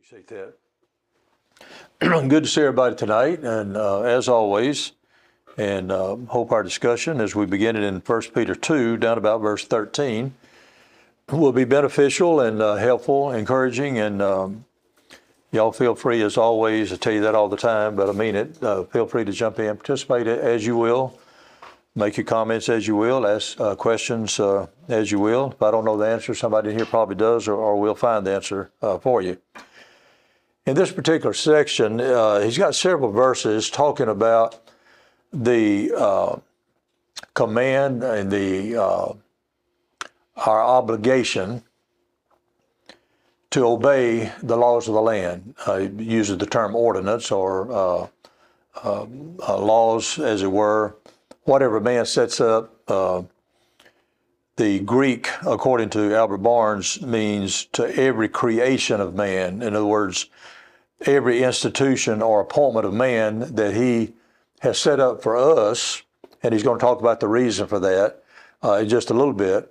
Appreciate that. Good to see everybody tonight, and as always, and hope our discussion as we begin it in 1 Peter 2, down about verse 13, will be beneficial and helpful, encouraging, and y'all feel free, as always, I tell you that all the time, but I mean it, feel free to jump in, participate as you will, make your comments as you will, ask questions as you will. If I don't know the answer, somebody in here probably does, or we'll find the answer for you. In this particular section, he's got several verses talking about the command and our obligation to obey the laws of the land. He uses the term ordinance or laws, as it were. Whatever man sets up, the Greek, according to Albert Barnes, means to every creation of man. In other words, every institution or appointment of man that he has set up for us, and he's going to talk about the reason for that in just a little bit,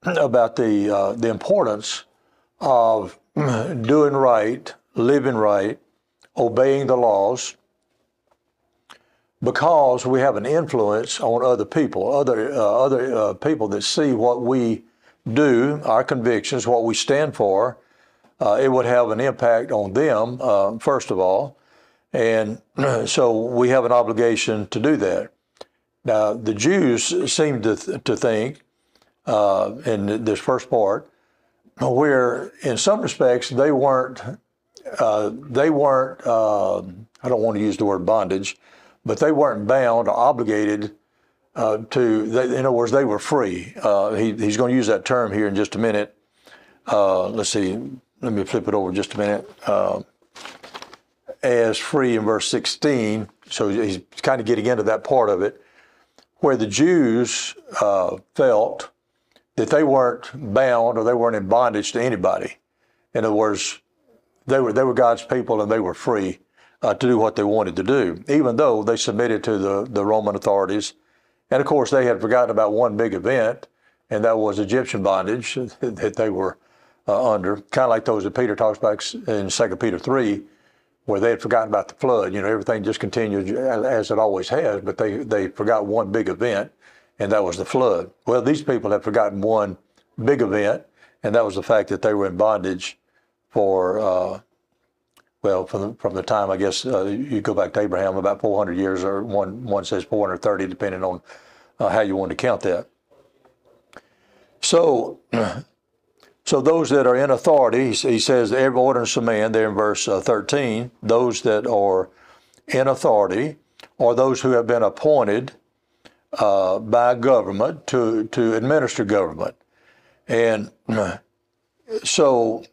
about the importance of doing right, living right, obeying the laws, because we have an influence on other people, other people that see what we do, our convictions, what we stand for. It would have an impact on them, first of all. And so we have an obligation to do that. Now, the Jews seem to think, in this first part, where in some respects they weren't, I don't want to use the word bondage, but they weren't bound or obligated in other words, they were free. He's going to use that term here in just a minute. Let's see. Let me flip it over just a minute. As free in verse 16, so he's kind of getting into that part of it, where the Jews felt that they weren't bound or they weren't in bondage to anybody. In other words, they were God's people and they were free to do what they wanted to do, even though they submitted to the Roman authorities. And of course, they had forgotten about one big event, and that was Egyptian bondage that they were under, kind of like those that Peter talks about in 2 Peter 3, where they had forgotten about the flood. You know, everything just continued as it always has, but they forgot one big event, and that was the flood. Well, these people have forgotten one big event, and that was the fact that they were in bondage for, from the time, I guess, you go back to Abraham, about 400 years, or one says 430, depending on how you want to count that. So those that are in authority, he says, every ordinance of man, there in verse 13, those that are in authority, or those who have been appointed by government to administer government. And so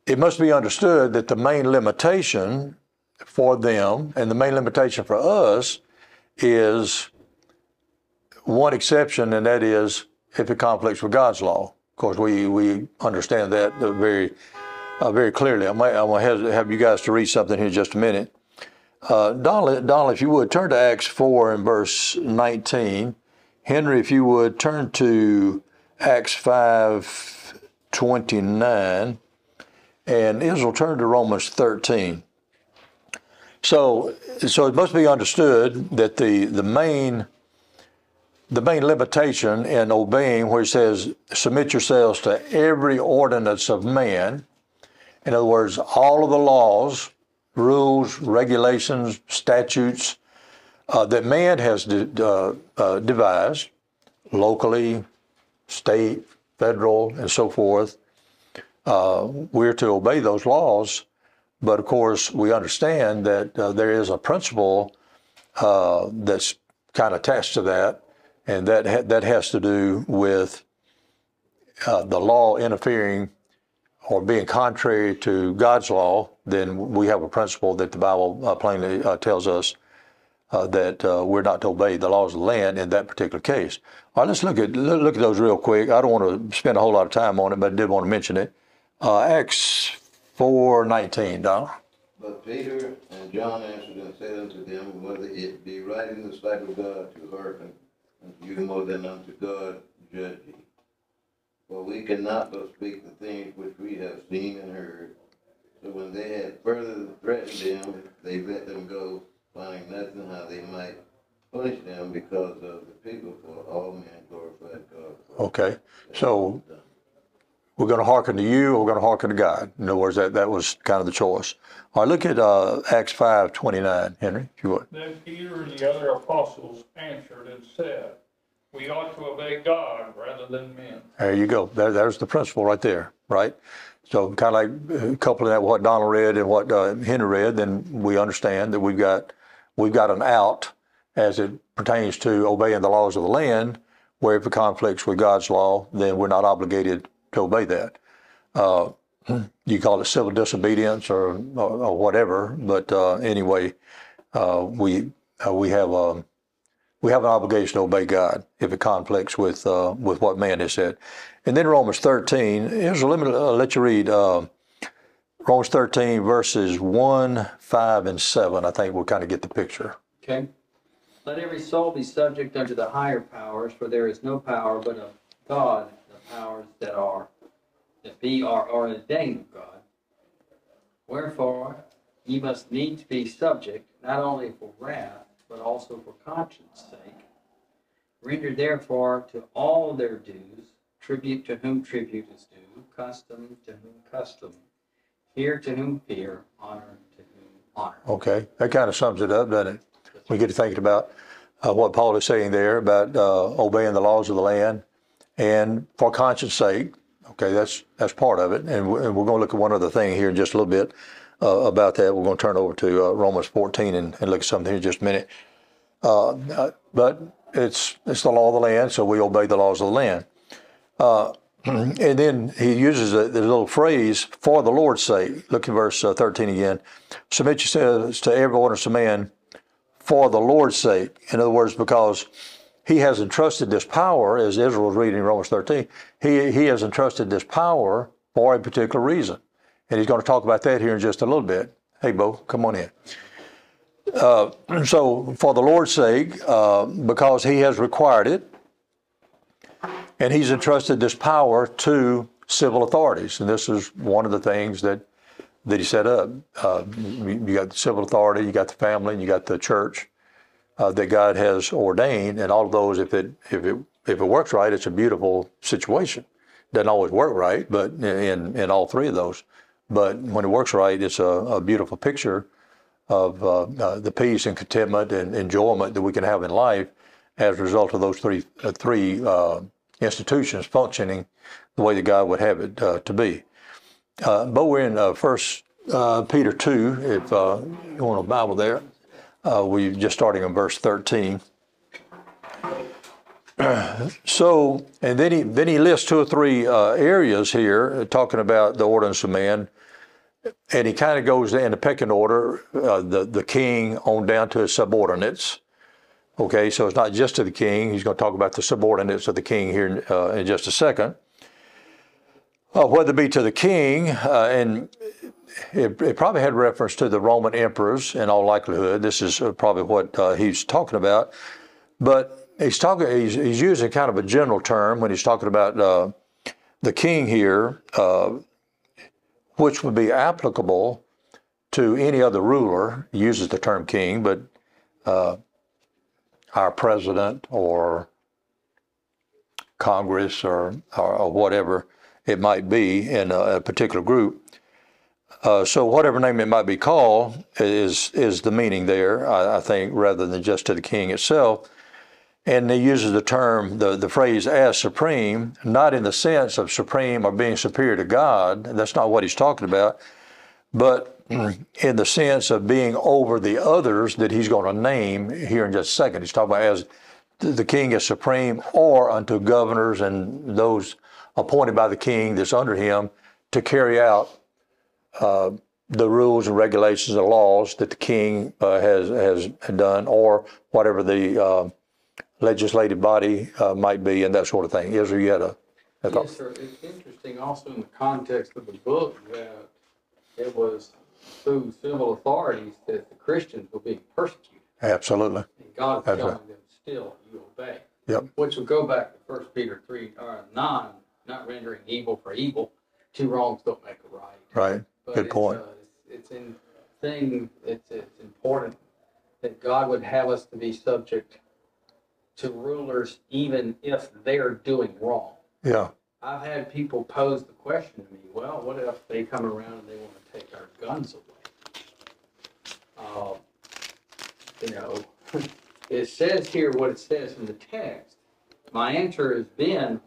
it must be understood that the main limitation for them and the main limitation for us is one exception, and that is if it conflicts with God's law. Of course, we understand that very clearly. I'm going to have you guys to read something here in just a minute. Donald, if you would, turn to Acts 4 and verse 19. Henry, if you would, turn to Acts 5:29. And Israel, turn to Romans 13. So it must be understood that the main limitation in obeying, where he says, submit yourselves to every ordinance of man, in other words, all of the laws, rules, regulations, statutes that man has devised, locally, state, federal, and so forth, we're to obey those laws. But of course, we understand that there is a principle that's kind of attached to that, and that has to do with the law interfering or being contrary to God's law. Then we have a principle that the Bible plainly tells us that we're not to obey the laws of the land in that particular case. All right, let's look at those real quick. I don't want to spend a whole lot of time on it, but I did want to mention it. Acts 4:19, Donald. But Peter and John answered and said unto them, whether it be right in the sight of God to hearken unto you more than unto God, judge ye. For we cannot but speak the things which we have seen and heard, So when they had further threatened them, they let them go, finding nothing how they might punish them because of the people, for all men glorified God. Okay. So we're going to hearken to you, or we're going to hearken to God. In other words, that was kind of the choice. All right, look at Acts 5:29, Henry, if you would. Then Peter and the other apostles answered and said, we ought to obey God rather than men. There you go. There's the principle right there, right? So kind of like coupling that with what Donald read and what Henry read, then we understand that we've got an out as it pertains to obeying the laws of the land, where if it conflicts with God's law, then we're not obligated to obey that. You call it civil disobedience or whatever, but anyway, we have an obligation to obey God if it conflicts with what man has said. And then Romans 13. Let me let you read Romans 13 verses 1, 5, and 7. I think we'll kind of get the picture. Okay. Let every soul be subject unto the higher powers, for there is no power but of God, the powers that are ordained of God. Wherefore ye must needs be subject, not only for wrath, but also for conscience sake. Render therefore to all their dues, tribute to whom tribute is due, custom to whom custom, fear to whom fear, honor to whom honor. Okay, that kind of sums it up, doesn't it? We get to thinking about what Paul is saying there about obeying the laws of the land, and for conscience sake. Okay, that's part of it, and we're going to look at one other thing here in just a little bit about that. We're going to turn over to Romans 14 and look at something here in just a minute. But it's the law of the land, so we obey the laws of the land. And then he uses the little phrase, for the Lord's sake. Look at verse 13 again. Submit yourselves to every ordinance of man for the Lord's sake. In other words, because he has entrusted this power, as Israel was reading in Romans 13, he has entrusted this power for a particular reason. And he's going to talk about that here in just a little bit. Hey, Bo, come on in. So for the Lord's sake, because he has required it, and he's entrusted this power to civil authorities. And this is one of the things that he set up. You got the civil authority, you got the family, and you got the church that God has ordained. And all of those, if it works right, it's a beautiful situation. Doesn't always work right, but in all three of those. But when it works right, it's a beautiful picture of the peace and contentment and enjoyment that we can have in life as a result of those three institutions functioning the way that God would have it to be. But we're in 1 Peter 2, if you want a Bible there. We're just starting on verse 13. So, and then he lists two or three areas here talking about the ordinance of man. And he kind of goes in the pecking order, the king on down to his subordinates. Okay, so it's not just to the king. He's going to talk about the subordinates of the king here in just a second. Whether it be to the king, and it probably had reference to the Roman emperors in all likelihood. This is probably what he's talking about. But he's using kind of a general term when he's talking about the king here, which would be applicable to any other ruler. He uses the term king, but our president or Congress or whatever it might be in a particular group. So whatever name it might be called is the meaning there, I think, rather than just to the king itself. And he uses the term, the phrase as supreme, not in the sense of supreme or being superior to God. That's not what he's talking about. But in the sense of being over the others that he's going to name here in just a second. He's talking about as the king is supreme, or unto governors and those appointed by the king that's under him to carry out the rules and regulations and laws that the king has done, or whatever the legislative body might be, and that sort of thing. Israel, you had a thought? Yes, sir. It's interesting also in the context of the book that it was through civil authorities that the Christians were being persecuted. Absolutely. And God is That's telling right. them still, you obey. Yep. Which will go back to 1 Peter 3, 9, not rendering evil for evil. Two wrongs don't make a right. Right. But Good point. It's important that God would have us to be subject to rulers even if they're doing wrong. Yeah, I've had people pose the question to me, well, what if they come around and they want to take our guns away? It says here what it says in the text. My answer has been,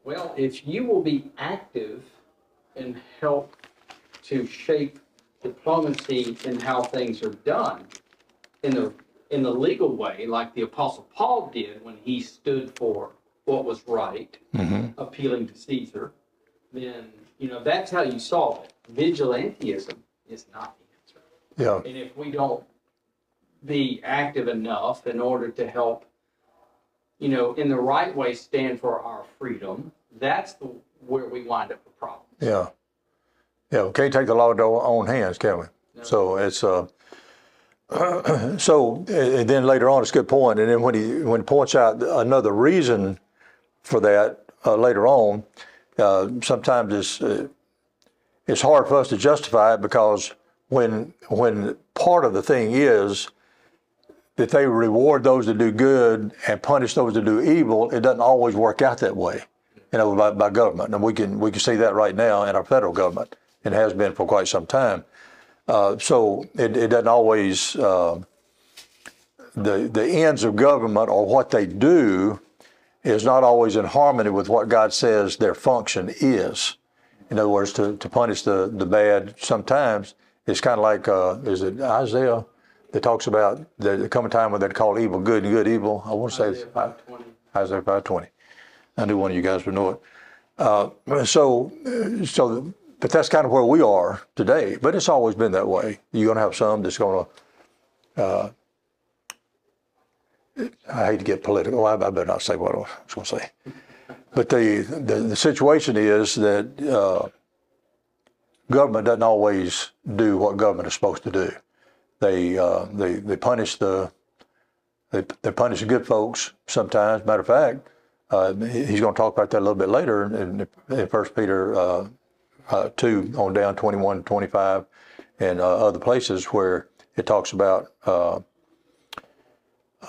well, if you will be active and help to shape diplomacy and how things are done in the legal way, like the Apostle Paul did when he stood for what was right, appealing to Caesar, then that's how you solve it. Vigilantism is not the answer. yeah, And if we don't be active enough in order to help, in the right way stand for our freedom, that's where we wind up with problems. yeah. Yeah, we can't take the law into our own hands, can we? No. So it's so, and then later on, it's a good point. And then when he points out another reason for that later on, sometimes it's hard for us to justify it, because when part of the thing is that they reward those that do good and punish those that do evil, it doesn't always work out that way, by government. And we can see that right now in our federal government. It has been for quite some time. So it doesn't always, the ends of government or what they do is not always in harmony with what God says their function is. In other words, to punish the bad sometimes, it's kind of like, is it Isaiah that talks about there come a time when they call evil good and good evil? I want to say it's Isaiah 5:20. I knew one of you guys would know it. But that's kind of where we are today. But it's always been that way. You're going to have some that's going to, I hate to get political. I better not say what I was going to say. But the situation is that government doesn't always do what government is supposed to do. They punish they punish the good folks sometimes. Matter of fact, he's going to talk about that a little bit later in 1 Peter 2 on down, 21, 25, and other places where it talks about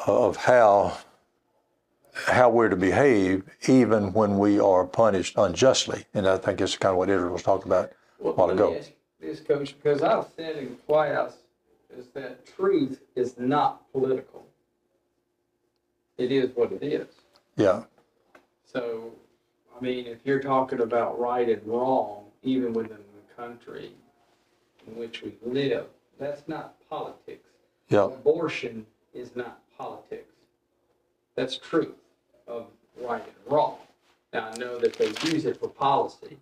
of how we're to behave even when we are punished unjustly. And I think it's kind of what Israel was talking about a while ago. Let me ask this, Coach, because I've said in the White House is that truth is not political. It is what it is. Yeah, So, I mean, if you're talking about right and wrong, even within the country in which we live, that's not politics. yeah, Abortion is not politics. That's truth of right and wrong. Now, I know that they use it for policy,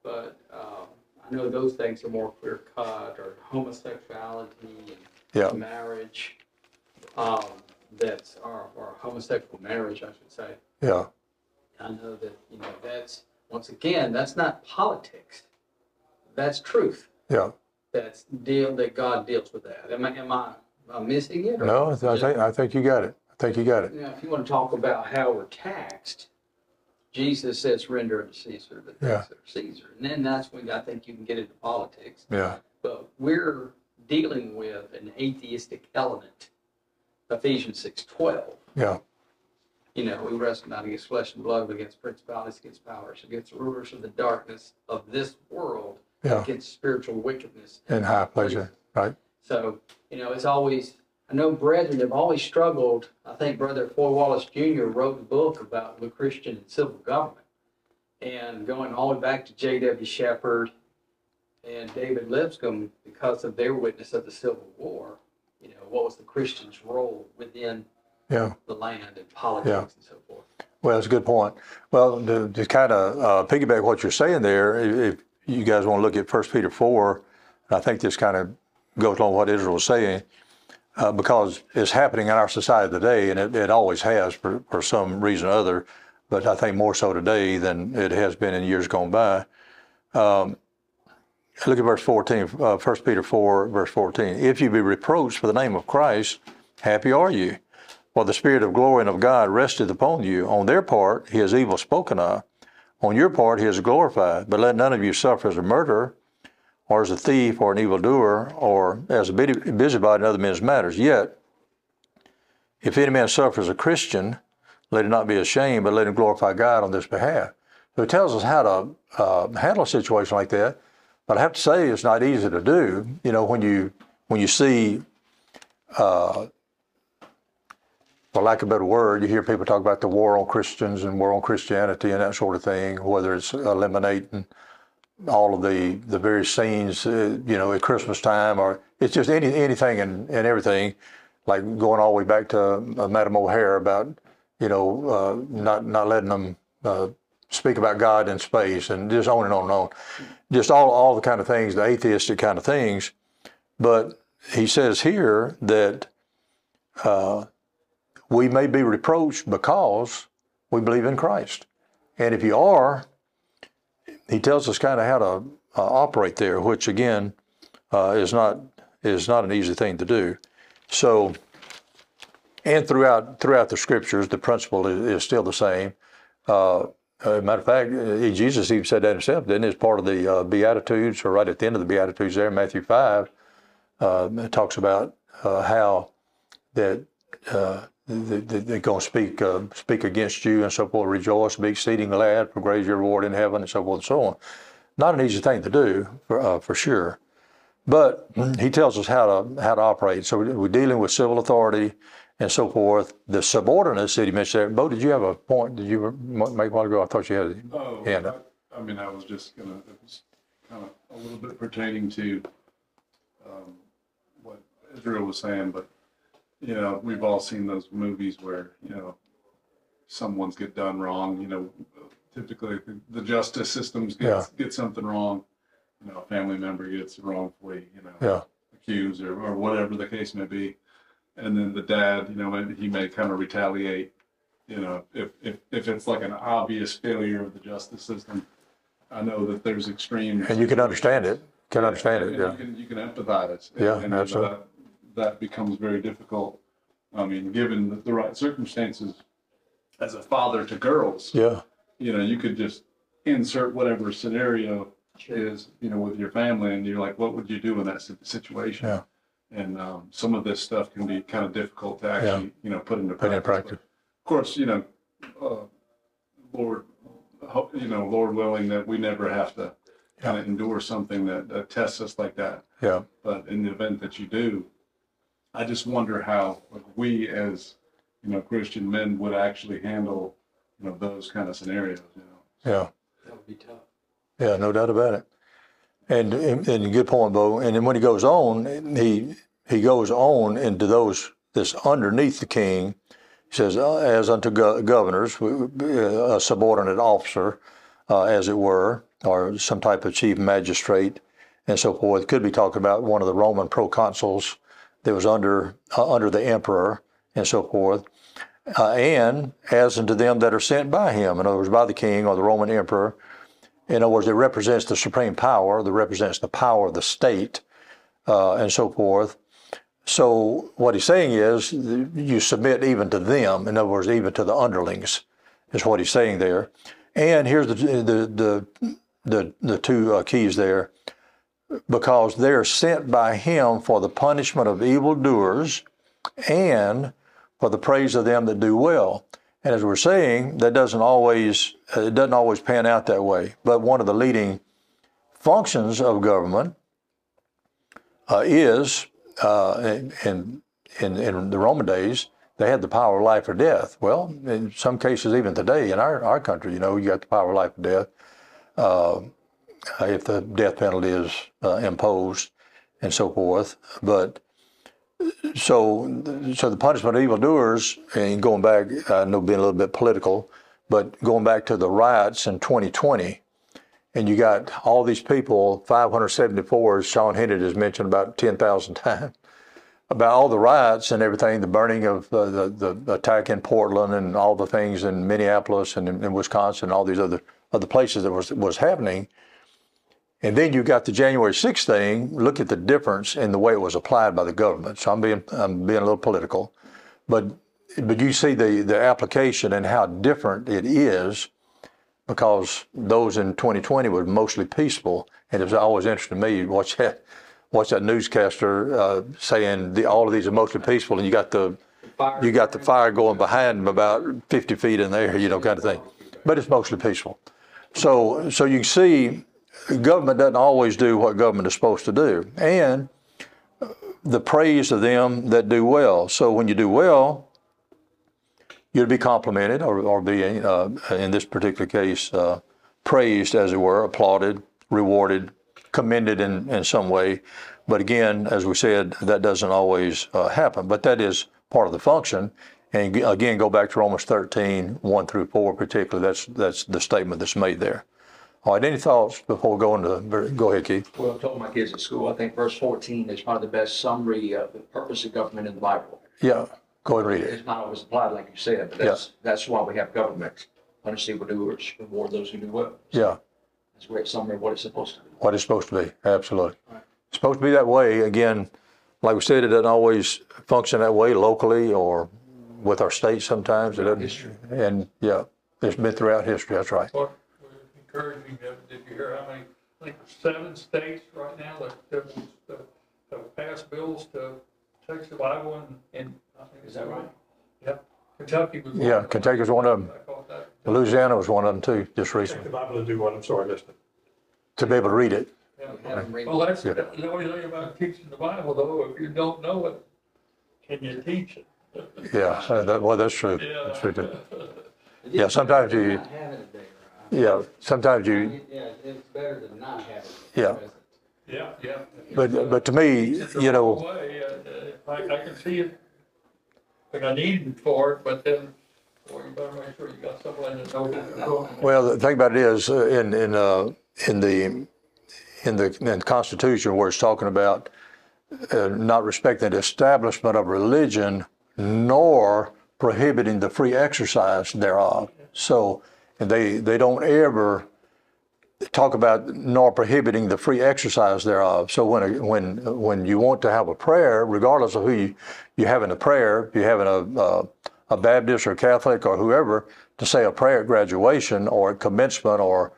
but I know those things are more clear-cut, or homosexuality and yeah, marriage, that's or homosexual marriage, I should say. yeah, I know that, that's, once again, that's not politics. That's truth. yeah. That's that God deals with that. Am I missing it? No, I think you got it. I think you got it. Now, if you want to talk about how we're taxed, Jesus says, render unto Caesar the things that are Caesar. And then that's when I think you can get into politics. Yeah, But we're dealing with an atheistic element. Ephesians 6:12. yeah, We wrestle not against flesh and blood, but against principalities, against powers, against the rulers of the darkness of this world, yeah. against spiritual wickedness. In high places, right? So, it's always, I know brethren have always struggled. I think Brother Foy Wallace Jr. wrote a book about the Christian and civil government. And going all the way back to J.W. Shepard and David Lipscomb, because of their witness of the Civil War, what was the Christian's role within Yeah. the land and politics and so forth. Well, that's a good point. Well, to kind of piggyback what you're saying there, if you guys want to look at 1 Peter 4, I think this kind of goes along with what Israel was saying, because it's happening in our society today, and it always has for some reason or other, but I think more so today than it has been in years gone by. Look at verse 14, 1 Peter 4, verse 14. If you be reproached for the name of Christ, happy are you. For the Spirit of glory and of God resteth upon you. On their part, he is evil spoken of. On your part, he is glorified. But let none of you suffer as a murderer, or as a thief, or an evildoer, or as a busybody in other men's matters. Yet, if any man suffer as a Christian, let him not be ashamed, but let him glorify God on this behalf. So it tells us how to handle a situation like that. But I have to say, it's not easy to do. You know, when you see, for lack of a better word, you hear people talk about the war on Christians and war on Christianity and that sort of thing, whether it's eliminating all of the various scenes, you know, at Christmas time, or it's just anything and everything, like going all the way back to Madam O'Hare about, you know, not letting them speak about God in space, and just on and on and on. Just all the kind of things, the atheistic kind of things. But he says here that we may be reproached because we believe in Christ. And if you are, he tells us kind of how to operate there, which again is not an easy thing to do. So, and throughout the scriptures, the principle is still the same. Matter of fact, Jesus even said that himself, didn't he? As part of the Beatitudes, or right at the end of the Beatitudes there, Matthew 5, it talks about how that they're going to speak against you and so forth, rejoice, be exceeding glad, for great is your reward in heaven, and so forth and so on. Not an easy thing to do, for sure. But he tells us how to operate. So we're dealing with civil authority and so forth. The subordinates that he mentioned there. Bo, did you have a point? Did you make a while ago? I thought you had a hand up. I mean, I was just it was kind of a little bit pertaining to what Israel was saying, but, you know, we've all seen those movies where, you know, someone's get done wrong, you know, typically the justice systems get something wrong, you know, a family member gets wrongfully, you know, accused or whatever the case may be. And then the dad, you know, he may kind of retaliate, you know, if it's like an obvious failure of the justice system. I know that there's extremes. And you can understand it. You can empathize. And absolutely. That becomes very difficult. I mean, given the right circumstances, as a father to girls, you know, you could just insert whatever scenario is, you know, with your family, and you're like, what would you do in that situation? Yeah. And some of this stuff can be kind of difficult to actually, you know, put into practice. But of course, you know, Lord willing, that we never have to kind of endure something that tests us like that. Yeah. But in the event that you do, I just wonder how we as, you know, Christian men would actually handle, you know, those kind of scenarios, you know. Yeah. That would be tough. Yeah, no doubt about it. And good point, Bo. And then when he goes on, he goes on into this underneath the king. He says, as unto governors, a subordinate officer, as it were, or some type of chief magistrate, and so forth. Could be talking about one of the Roman proconsuls that was under the emperor, and so forth. And as unto them that are sent by him, in other words, by the king or the Roman emperor. In other words, it represents the supreme power, that represents the power of the state, and so forth. So what he's saying is, you submit even to them. In other words, even to the underlings, is what he's saying there. And here's the two keys there, because they're sent by him for the punishment of evildoers and for the praise of them that do well. And as we're saying, it doesn't always pan out that way. But one of the leading functions of government is, in the Roman days, they had the power of life or death. Well, in some cases, even today in our country, you know, you got the power of life or death if the death penalty is imposed, and so forth. But so the punishment of evildoers, and going back, I know being a little bit political, but going back to the riots in 2020, and you got all these people, 574, as Sean Hennett has mentioned about 10,000 times, about all the riots and everything, the burning of the attack in Portland and all the things in Minneapolis and in Wisconsin, and all these other places that was happening. And then you got the January 6th thing. Look at the difference in the way it was applied by the government. So I'm being a little political, but you see the application and how different it is because those in 2020 were mostly peaceful. And it was always interesting to me to watch that newscaster saying all of these are mostly peaceful, and you got the fire going behind them about 50 feet in the air, kind of thing. But it's mostly peaceful. So you can see government doesn't always do what government is supposed to do. And the praise of them that do well. So when you do well, you'll be complimented or be, in this particular case, praised, as it were, applauded, rewarded, commended in some way. But again, as we said, that doesn't always happen. But that is part of the function. And again, go back to Romans 13, 1 through 4 particularly. That's the statement that's made there. All right, any thoughts before we go into, go ahead, Keith. Well, I told my kids at school, I think verse 14 is probably the best summary of the purpose of government in the Bible. Yeah, go ahead and read it. It's not always applied like you said, but that's why we have government. Punish evildoers, reward those who do well. Yeah. That's a great summary of what it's supposed to be. What it's supposed to be, absolutely. Right. It's supposed to be that way. Again, like we said, it doesn't always function that way locally or with our state sometimes. It doesn't. History. And yeah, it's been throughout history, that's right. What was encouraging, did you hear how many, I think 7 states right now that have passed bills to take the Bible and I think, Is that right? Yeah. Kentucky was one. Yeah, Kentucky was one of them. I caught that. Louisiana was one of them too, just Take recently, the Bible and do what? I'm sorry, I missed it. to be able to read it. Yeah. Have them read Well, that's Yeah. the only thing about teaching the Bible, though. If you don't know it, can you teach it? Yeah, that's true. Yeah. That's true too. Yeah, sometimes you, Not having it there. yeah, sometimes you, Yeah, it's better than not having it. Yeah. Yeah, yeah. but to me, It's a you know, wrong way. I can see it, like I needed for it, but then, boy, you better make sure you got somebody that knows what they're doing. well, the thing about it is, in the Constitution, where it's talking about not respecting the establishment of religion, nor prohibiting the free exercise thereof. So, and they don't ever talk about nor prohibiting the free exercise thereof. So when you want to have a prayer, regardless of who you have in a prayer, if you're having a Baptist or Catholic or whoever, to say a prayer at graduation or at commencement or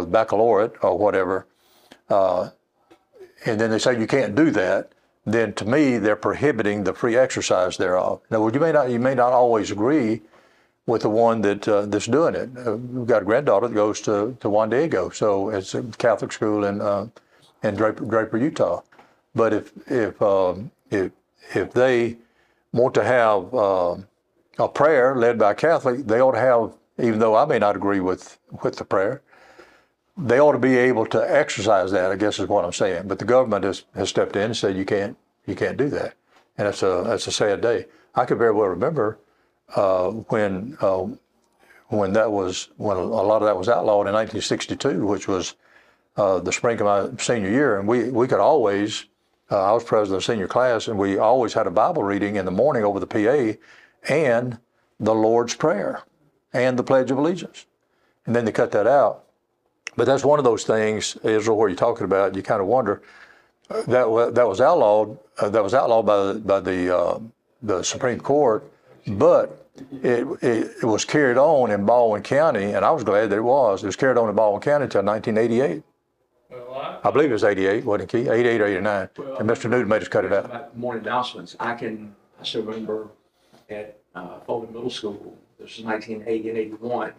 baccalaureate or whatever, and then they say you can't do that, then to me they're prohibiting the free exercise thereof. Now, you may not always agree with the one that's doing it. We've got a granddaughter that goes to Juan Diego, so it's a Catholic school in Draper, Utah. But if they want to have a prayer led by a Catholic, they ought to have, even though I may not agree with the prayer, they ought to be able to exercise that, I guess is what I'm saying. But the government has stepped in and said you can't do that, and that's a sad day. I could very well remember when a lot of that was outlawed in 1962, which was the spring of my senior year, and we could always. I was president of the senior class, and we always had a Bible reading in the morning over the PA, and the Lord's Prayer, and the Pledge of Allegiance, and then they cut that out. But that's one of those things, Israel, where you're talking about. You kind of wonder that was outlawed. That was outlawed by the Supreme Court, but it was carried on in Baldwin County, and I was glad that it was. It was carried on in Baldwin County until 1988. Well, I believe it was 88, wasn't it, Keith? 88 or 89. And Mr. Newton made us cut it out. About morning announcements, I still remember at Fulton Middle School, this was 1980 and 81,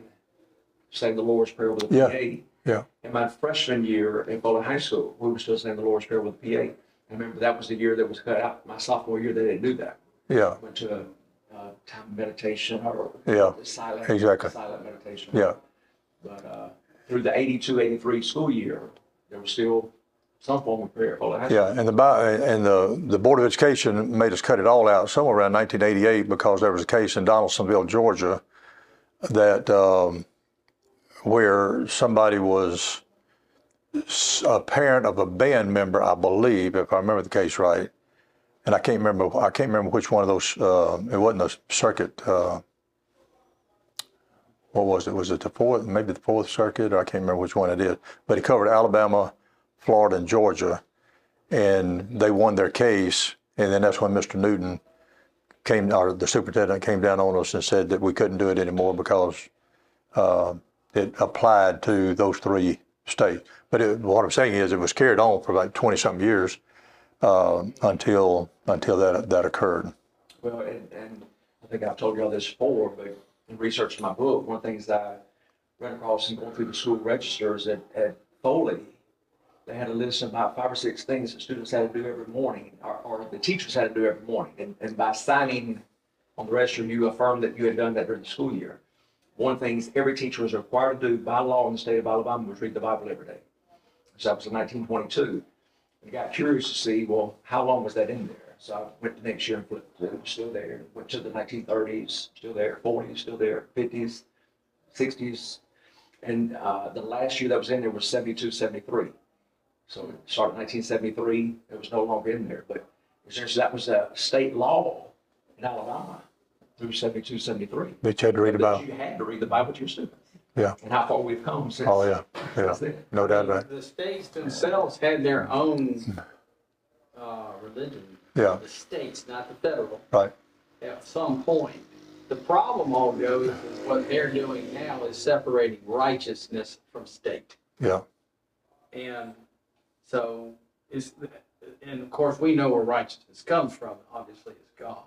saying the Lord's Prayer with the Yeah. PA. Yeah. In my freshman year at Fulton High School, we were still saying the Lord's Prayer with the PA. I remember that was the year that was cut out. My sophomore year, they didn't do that. Yeah. Went to a time of meditation or silent meditation. Yeah. But through the 82, 83 school year, there was still some form of prayer. Yeah, and the Board of Education made us cut it all out somewhere around 1988 because there was a case in Donaldsonville, Georgia, that where somebody was a parent of a band member, I believe, if I remember the case right, and I can't remember which one of those. It wasn't a circuit. What was it? Was it the fourth? Maybe the Fourth Circuit, or I can't remember which one it is. But it covered Alabama, Florida, and Georgia, and they won their case. And then that's when Mr. Newton the superintendent came down on us and said that we couldn't do it anymore because it applied to those 3 states. But what I'm saying is it was carried on for about 20-something years until that occurred. Well, and I think I've told you all this before, but in researching my book, one of the things that I ran across in going through the school registers at Foley, they had a list of about 5 or 6 things that students had to do every morning, or the teachers had to do every morning. And by signing on the register, you affirmed that you had done that during the school year. One of the things every teacher was required to do by law in the state of Alabama was read the Bible every day. So that was in 1922. And got curious to see, well, how long was that in there? So I went the next year and flipped it, it was still there. Went to the 1930s, still there, 40s, still there, 50s, 60s. And the last year that was in there was 72, 73. So it started in 1973, it was no longer in there. But essentially that was a state law in Alabama through 72, 73. But you had to read the That Bible. you had to read the Bible to your students. Yeah. And how far we've come since. Oh, yeah, since yeah, then. no doubt about it. The states themselves had their own religion. Yeah. The states, not the federal, Right, at some point. The problem, although, is what they're doing now is separating righteousness from state. yeah, And so, and of course, we know where righteousness comes from, obviously, it's God.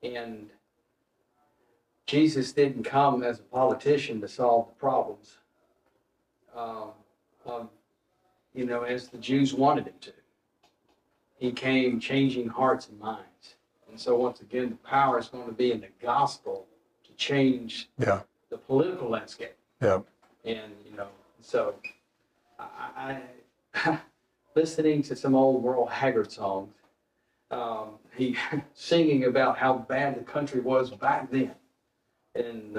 And Jesus didn't come as a politician to solve the problems, as the Jews wanted him to. He came changing hearts and minds. And so once again, the power is going to be in the gospel to change yeah, the political landscape. yeah. And, so I listening to some old Merle Haggard songs, he singing about how bad the country was back then. In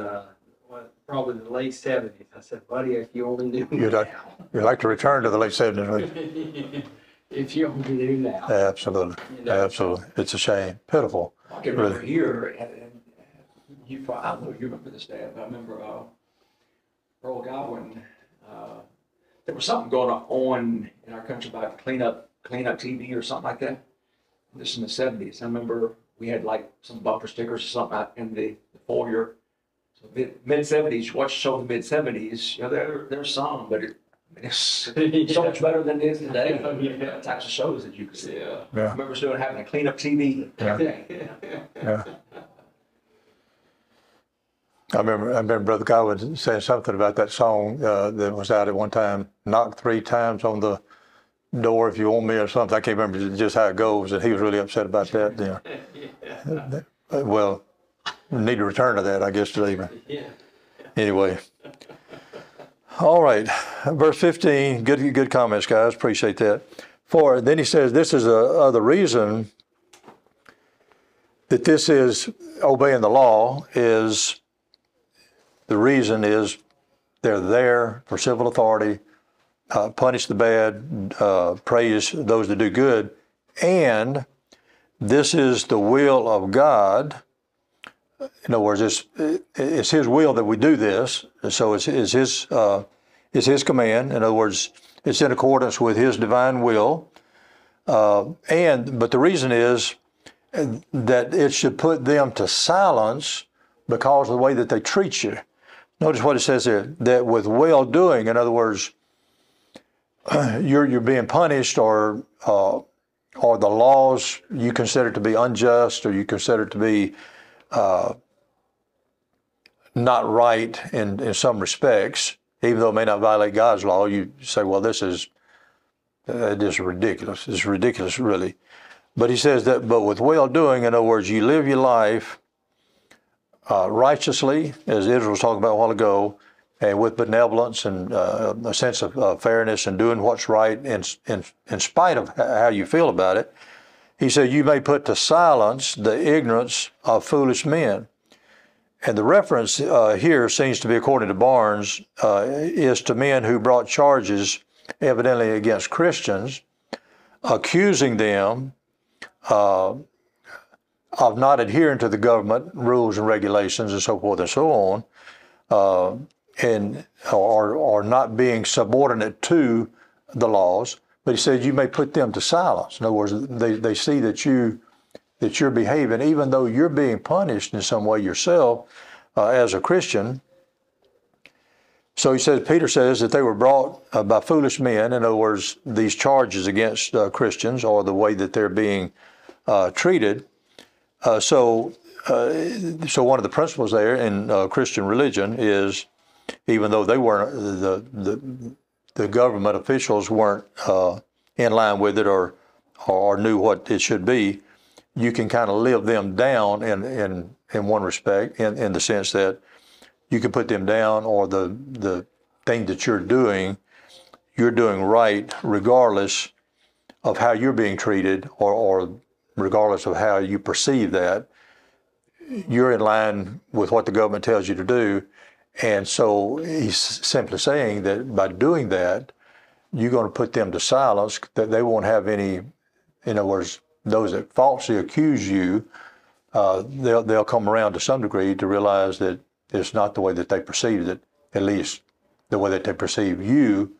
probably the late 70s. I said, buddy, if you only knew You'd now. like to return to the late 70s. If you only knew now. Absolutely, absolutely. It's a shame, pitiful. I can remember here, and you probably, I don't know if you remember this, Dad, but I remember Earl Godwin, there was something going on in our country about clean up TV or something like that. This in the 70s. I remember we had like some bumper stickers or something out in the foyer. So mid-70s, you watch the show in the mid-70s, there's some, but it's so much better than it is today. The types of shows that you could see. Yeah. I remember having a clean up TV. Yeah. I remember Brother Godwin saying something about that song that was out at one time, knock 3 times on the door if you want me or something. I can't remember just how it goes, and he was really upset about that. Well, we need to return to that, I guess, today. Anyway. All right, verse 15, good comments, guys, appreciate that. Then he says, this is the reason that this is obeying the law is, the reason is they're there for civil authority, punish the bad, praise those that do good, and this is the will of God. In other words, it's His will that we do this, so it's His command. In other words, it's in accordance with His divine will. But the reason is that it should put them to silence because of the way that they treat you. Notice what it says here, that with well-doing, in other words, you're being punished or the laws you consider to be unjust or you consider to be not right in some respects, even though it may not violate God's law, you say, well, this is ridiculous. It's ridiculous, really. But he says that, but with well-doing, in other words, you live your life righteously, as Israel was talking about a while ago, and with benevolence and a sense of fairness and doing what's right in spite of how you feel about it. He said, you may put to silence the ignorance of foolish men. And the reference here seems to be, according to Barnes, is to men who brought charges evidently against Christians, accusing them of not adhering to the government rules and regulations and so forth and so on, or not being subordinate to the laws. But he said you may put them to silence. In other words, they see that you're behaving, even though you're being punished in some way yourself as a Christian, So he says, Peter says that they were brought by foolish men. In other words, these charges against Christians or the way that they're being treated. So one of the principles there in Christian religion is, even though they weren't, the government officials weren't in line with it or knew what it should be, you can kind of live them down in one respect, in the sense that you can put them down, or the thing that you're doing right regardless of how you're being treated, or regardless of how you perceive that. You're in line with what the government tells you to do. And so he's simply saying that by doing that, you're going to put them to silence, that they won't have any, in other words, those that falsely accuse you, they'll come around to some degree to realize that it's not the way that they perceived it, at least the way that they perceive you,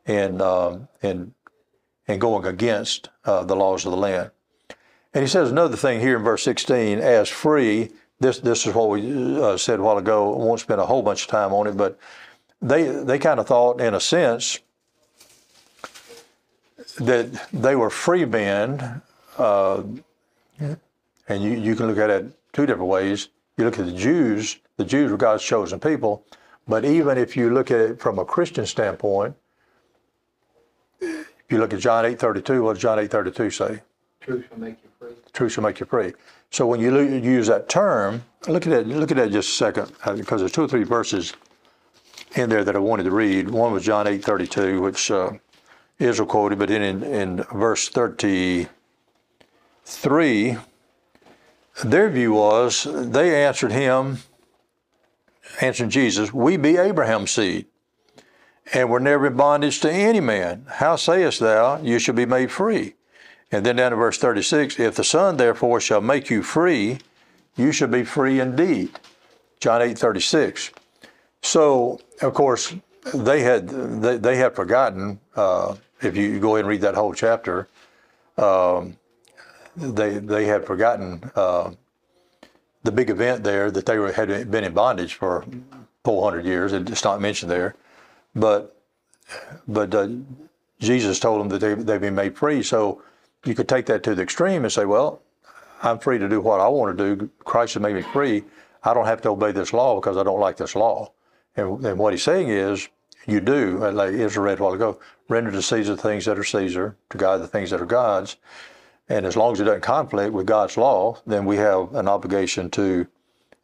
in going against the laws of the land. And he says another thing here in verse 16, as free. This is what we said a while ago. I won't spend a whole bunch of time on it, but they kind of thought, in a sense, that they were free men, and you can look at it two different ways. You look at the Jews were God's chosen people, but even if you look at it from a Christian standpoint, if you look at John 8:32, what does John 8:32 say? Truth shall make you free. Truth shall make you free. So when you use that term, look at that just a second, because there's 2 or 3 verses in there that I wanted to read. One was John 8:32, which Israel quoted, but then in verse 33, their view was, they answered Jesus, we be Abraham's seed, and were never in bondage to any man. How sayest thou, you shall be made free? And then down to verse 36, if the Son therefore shall make you free, you shall be free indeed. John 8:36. So, of course, they had forgotten, if you go ahead and read that whole chapter, they had forgotten the big event there, that they had been in bondage for 400 years. It's not mentioned there. But Jesus told them that they've been made free. So you could take that to the extreme and say, well, I'm free to do what I want to do. Christ has made me free. I don't have to obey this law because I don't like this law. And what he's saying is, you do, like Israel read a while ago, render to Caesar the things that are Caesar, to God the things that are God's. And as long as it doesn't conflict with God's law, then we have an obligation to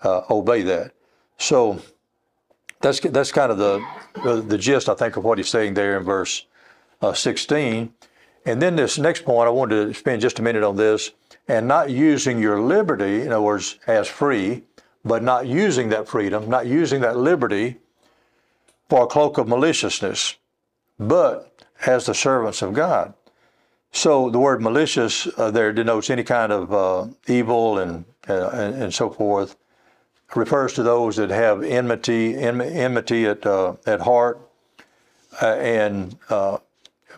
obey that. So that's kind of the gist, I think, of what he's saying there in verse 16. And then this next point, I wanted to spend just a minute on this, and not using your liberty, in other words, as free, but not using that freedom, not using that liberty for a cloak of maliciousness, but as the servants of God. So the word malicious there denotes any kind of evil and so forth. It refers to those that have enmity at heart,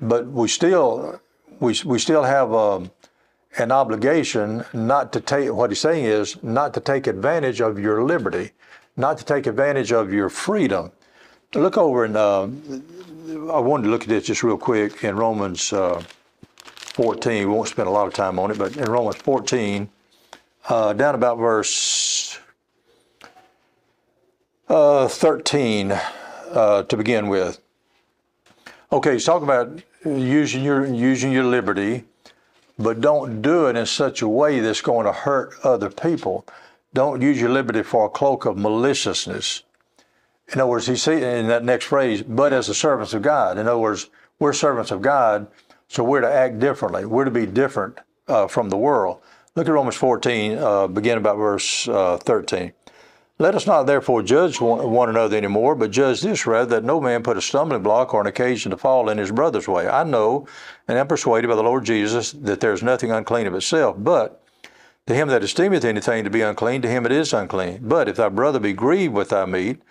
but we still have an obligation not to take. What he's saying is not to take advantage of your liberty, not to take advantage of your freedom. Look over in. I wanted to look at this just real quick in Romans 14. We won't spend a lot of time on it, but in Romans 14, down about verse 13 to begin with. Okay, he's talking about using your liberty, but don't do it in such a way that's going to hurt other people. Don't use your liberty for a cloak of maliciousness. In other words, he said in that next phrase, but as the servants of God. In other words, we're servants of God, so we're to act differently. We're to be different from the world. Look at Romans 14, begin about verse 13. Let us not therefore judge one another anymore, but judge this rather, that no man put a stumbling block or an occasion to fall in his brother's way. I know and am persuaded by the Lord Jesus that there is nothing unclean of itself, but to him that esteemeth anything to be unclean, to him it is unclean. But if thy brother be grieved with thy meat,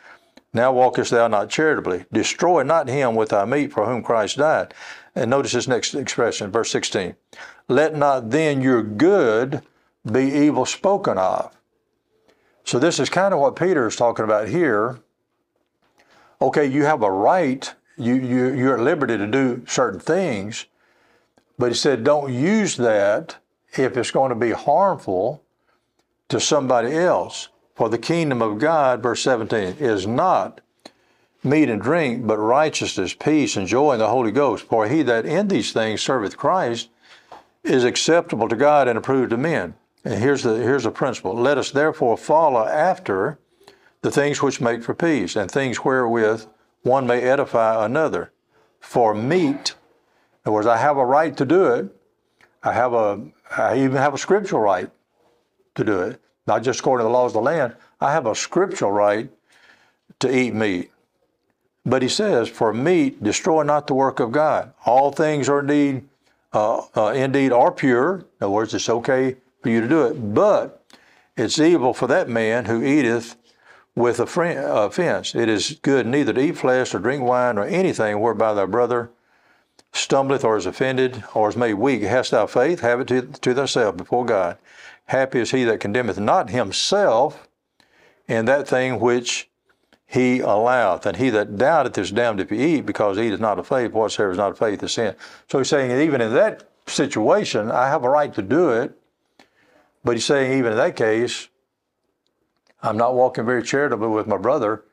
now walkest thou not charitably. Destroy not him with thy meat for whom Christ died. And notice this next expression, verse 16. Let not then your good be evil spoken of. So this is kind of what Peter is talking about here. okay, you have a right, you're at liberty to do certain things, but he said don't use that if it's going to be harmful to somebody else. For the kingdom of God, verse 17, is not meat and drink, but righteousness, peace, and joy in the Holy Ghost. For he that in these things serveth Christ is acceptable to God and approved to men. And here's the principle. Let us therefore follow after the things which make for peace, and things wherewith one may edify another. For meat, in other words, I have a right to do it. I even have a scriptural right to do it. Not just according to the laws of the land. I have a scriptural right to eat meat. But he says, for meat, destroy not the work of God. All things are indeed are pure. In other words, it's okay for you to do it. But it's evil for that man who eateth with offense. It is good neither to eat flesh or drink wine or anything whereby thy brother stumbleth or is offended or is made weak. Hast thou faith? Have it to thyself before God. Happy is he that condemneth not himself in that thing which he alloweth. And he that doubteth is damned if he eat, because he eateth not of faith. Whatsoever is not of faith is sin. So he's saying even in that situation, I have a right to do it. But he's saying even in that case, I'm not walking very charitably with my brother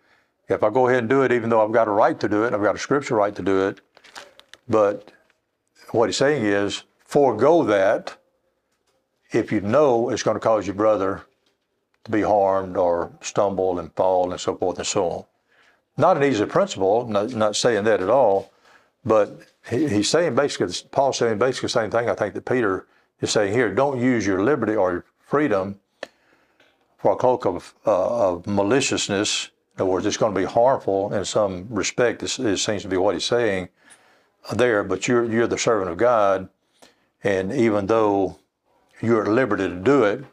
if I go ahead and do it, even though I've got a right to do it, I've got a scriptural right to do it. But what he's saying is, forego that if you know it's going to cause your brother to be harmed or stumble and fall and so forth and so on. Not an easy principle, not saying that at all, but he's saying basically, Paul's saying basically the same thing I think that Peter is saying here. Don't use your liberty or your freedom for a cloak of maliciousness. In other words, it's going to be harmful in some respect. It seems to be what he's saying there, but you're the servant of God, and even though you're at liberty to do it,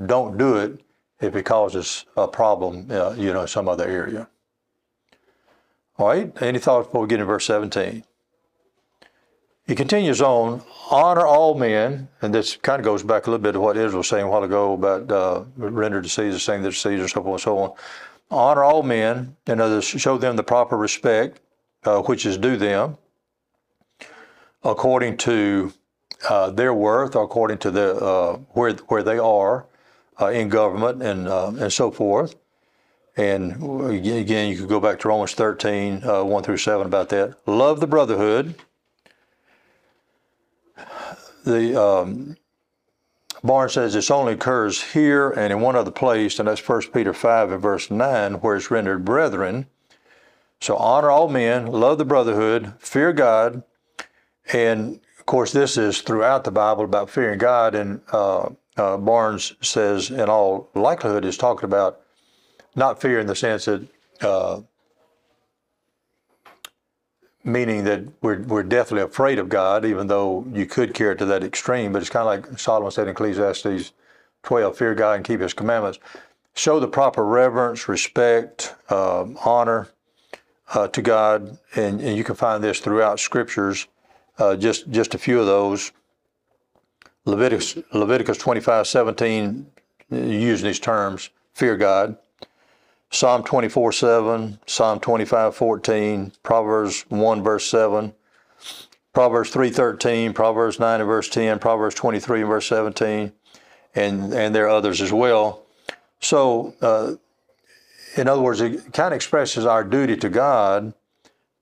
don't do it if it causes a problem, in some other area. All right, any thoughts before we get into verse 17? He continues on, honor all men, and this kind of goes back a little bit to what Israel was saying a while ago about render to Caesar, saying that Caesar, so forth and so on. Honor all men, and others, show them the proper respect which is due them, according to their worth, according to the where they are in government and so forth. And again, you could go back to Romans 13, 1 through 7 about that. Love the brotherhood. The Barnes says this only occurs here and in one other place, and that's 1 Peter 5 and verse 9, where it's rendered brethren. So honor all men, love the brotherhood, fear God. And of course, this is throughout the Bible about fearing God. And Barnes says, in all likelihood, is talking about not fear in the sense that, meaning that we're deathly afraid of God, even though you could carry it to that extreme. But it's kind of like Solomon said in Ecclesiastes 12, fear God and keep his commandments. Show the proper reverence, respect, honor to God. And you can find this throughout scriptures. Just a few of those. Leviticus 25:17, using these terms, fear God. Psalm 24:7, Psalm 25:14, Proverbs 1 verse 7, Proverbs 3:13, Proverbs 9 and verse 10, Proverbs 23 and verse 17, and there are others as well. So, in other words, it kind of expresses our duty to God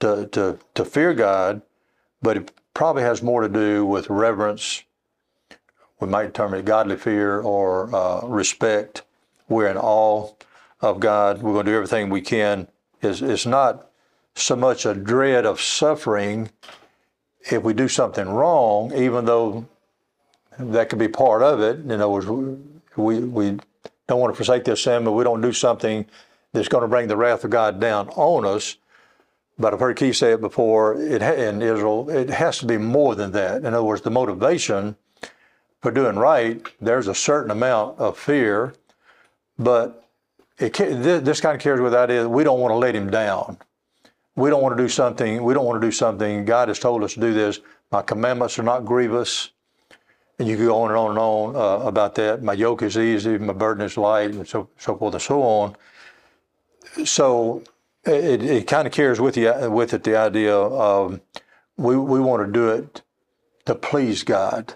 to fear God, but it probably has more to do with reverence. We might term it godly fear or respect. We're in awe of God. We're going to do everything we can. It's not so much a dread of suffering if we do something wrong, even though that could be part of it. In other words, we don't want to forsake this sin, but we don't do something that's going to bring the wrath of God down on us. But I've heard Keith say it before, in Israel, it has to be more than that. In other words, the motivation for doing right, there's a certain amount of fear, but this kind of carries with the idea that we don't want to let him down. We don't want to do something. God has told us to do this. My commandments are not grievous. And you can go on and on and on about that. My yoke is easy, my burden is light, and so forth and so on. So it kind of carries with it the idea of we want to do it to please God,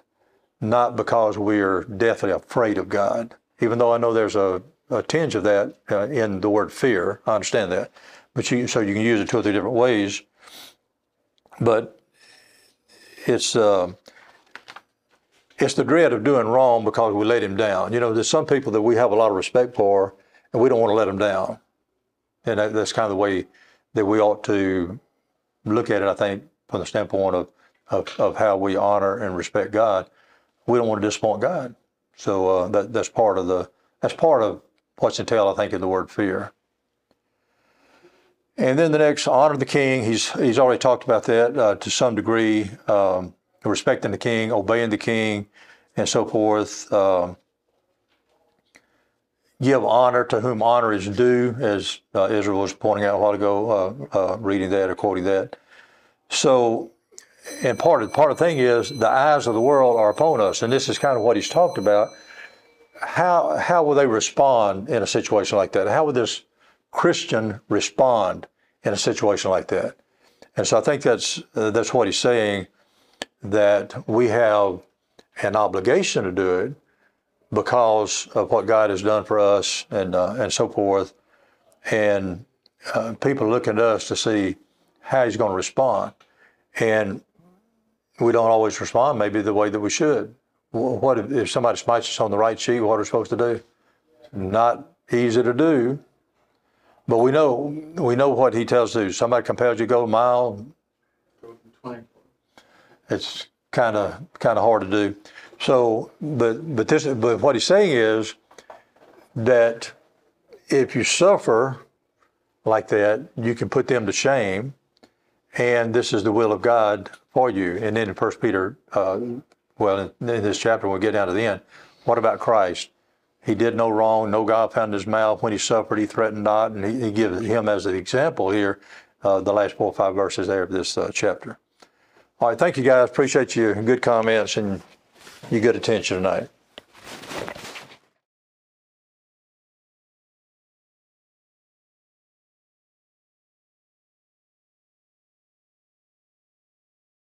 not because we're deathly afraid of God. Even though I know there's a tinge of that in the word fear, I understand that. But so you can use it 2 or 3 different ways. But it's the dread of doing wrong because we let him down. You know, there's some people that we have a lot of respect for, and we don't want to let them down. And that's kind of the way that we ought to look at it, I think, from the standpoint of how we honor and respect God. We don't want to disappoint God. So that's part of what's entailed, I think, in the word fear. And then the next, honor the king. He's already talked about that to some degree, respecting the king, obeying the king, and so forth. Give honor to whom honor is due, as Israel was pointing out a while ago, reading that or quoting that. So, and part of the thing is the eyes of the world are upon us, and this is kind of what he's talked about. How will they respond in a situation like that? How would this Christian respond in a situation like that? And so I think that's what he's saying, that we have an obligation to do it because of what God has done for us and so forth. And people are looking at us to see how he's going to respond. And we don't always respond maybe the way that we should. What if somebody smites us on the right cheek? What are we supposed to do? Not easy to do. But we know what he tells us to do. Somebody compels you to go a mile, it's kind of hard to do. So, but what he's saying is that if you suffer like that, you can put them to shame, and this is the will of God for you. And then in 1 Peter, in this chapter, when we get down to the end, what about Christ? He did no wrong, no God found in his mouth. When he suffered, he threatened not, and he gives him as an example here, the last 4 or 5 verses there of this chapter. All right, thank you guys. Appreciate your good comments and your good attention tonight.